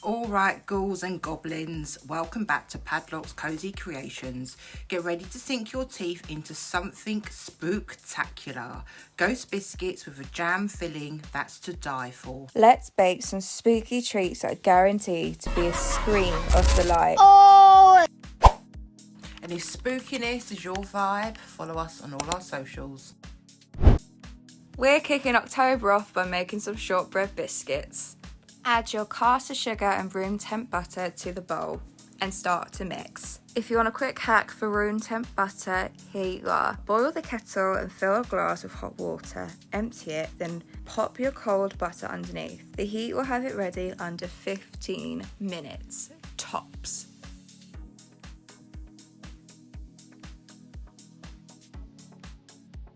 Alright, ghouls and goblins, welcome back to Padlock's Cozy Creations. Get ready to sink your teeth into something spooktacular. Ghost biscuits with a jam filling that's to die for. Let's bake some spooky treats that are guaranteed to be a scream of delight. And if spookiness is your vibe, follow us on all our socials. We're kicking October off by making some shortbread biscuits. Add your caster sugar and room temp butter to the bowl and start to mix. If you want a quick hack for room temp butter, here you are. Boil the kettle and fill a glass with hot water. Empty it, then pop your cold butter underneath. The heat will have it ready under 15 minutes, tops.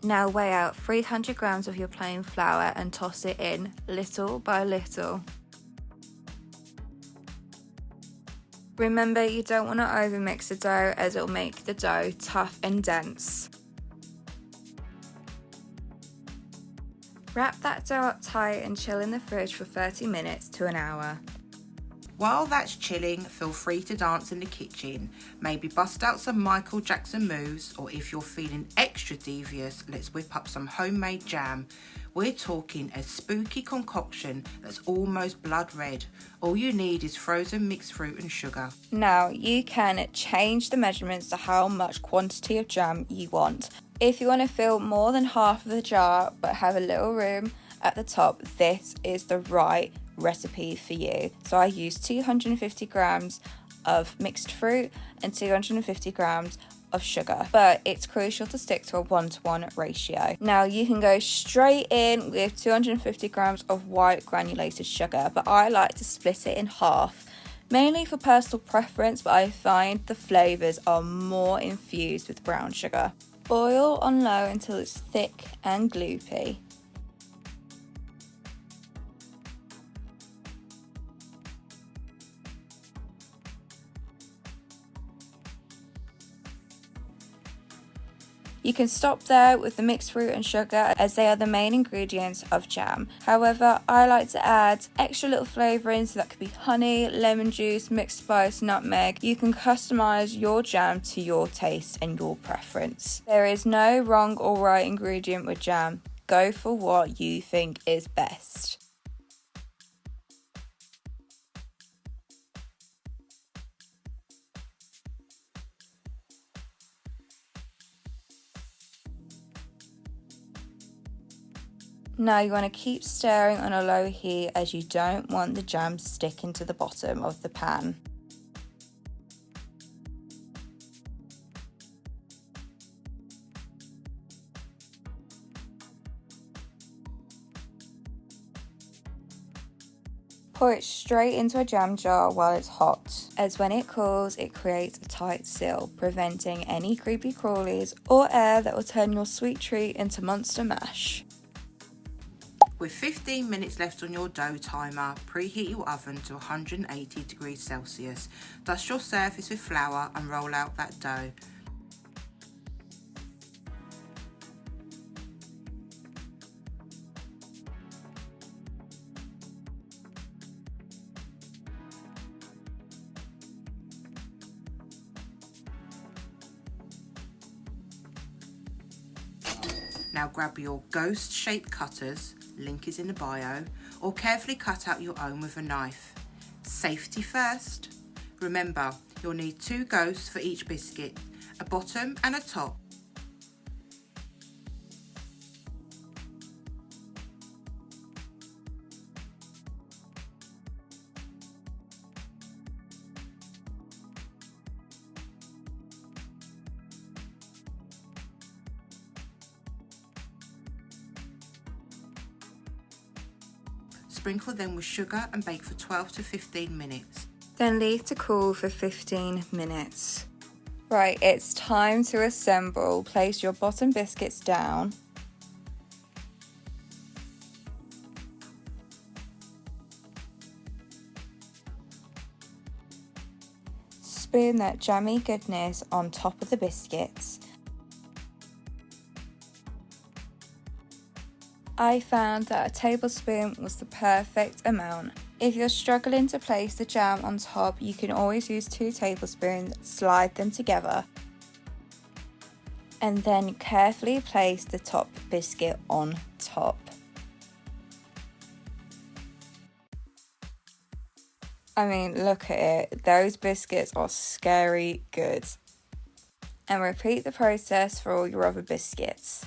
Now weigh out 300 grams of your plain flour and toss it in little by little. Remember, you don't want to overmix the dough as it will make the dough tough and dense. Wrap that dough up tight and chill in the fridge for 30 minutes to an hour. While that's chilling, feel free to dance in the kitchen. Maybe bust out some Michael Jackson moves, or if you're feeling extra devious, let's whip up some homemade jam. We're talking a spooky concoction that's almost blood red. All you need is frozen mixed fruit and sugar. Now you can change the measurements to how much quantity of jam you want. If you want to fill more than half of the jar but have a little room at the top, this is the right recipe for you. So I used 250 grams of mixed fruit and 250 grams of sugar, but it's crucial to stick to a 1-to-1 ratio. Now you can go straight in with 250 grams of white granulated sugar, but I like to split it in half, mainly for personal preference, but I find the flavours are more infused with brown sugar. Boil on low until it's thick and gloopy. You can stop there with the mixed fruit and sugar as they are the main ingredients of jam. However, I like to add extra little flavourings, so that could be honey, lemon juice, mixed spice, nutmeg. You can customise your jam to your taste and your preference. There is no wrong or right ingredient with jam. Go for what you think is best. Now you want to keep stirring on a low heat as you don't want the jam sticking to the bottom of the pan. Pour it straight into a jam jar while it's hot, as when it cools it creates a tight seal, preventing any creepy crawlies or air that will turn your sweet treat into monster mash. With 15 minutes left on your dough timer, preheat your oven to 180 degrees Celsius. Dust your surface with flour and roll out that dough. Now grab your ghost-shaped cutters, link is in the bio, or carefully cut out your own with a knife. Safety first. Remember, you'll need 2 ghosts for each biscuit, a bottom and a top. Sprinkle them with sugar and bake for 12 to 15 minutes. Then leave to cool for 15 minutes. Right, it's time to assemble. Place your bottom biscuits down. Spoon that jammy goodness on top of the biscuits. I found that a tablespoon was the perfect amount. If you're struggling to place the jam on top, you can always use 2 tablespoons, slide them together, and then carefully place the top biscuit on top. I mean, look at it, those biscuits are scary good. And repeat the process for all your other biscuits.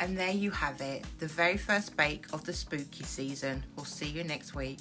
And there you have it, the very first bake of the spooky season. We'll see you next week.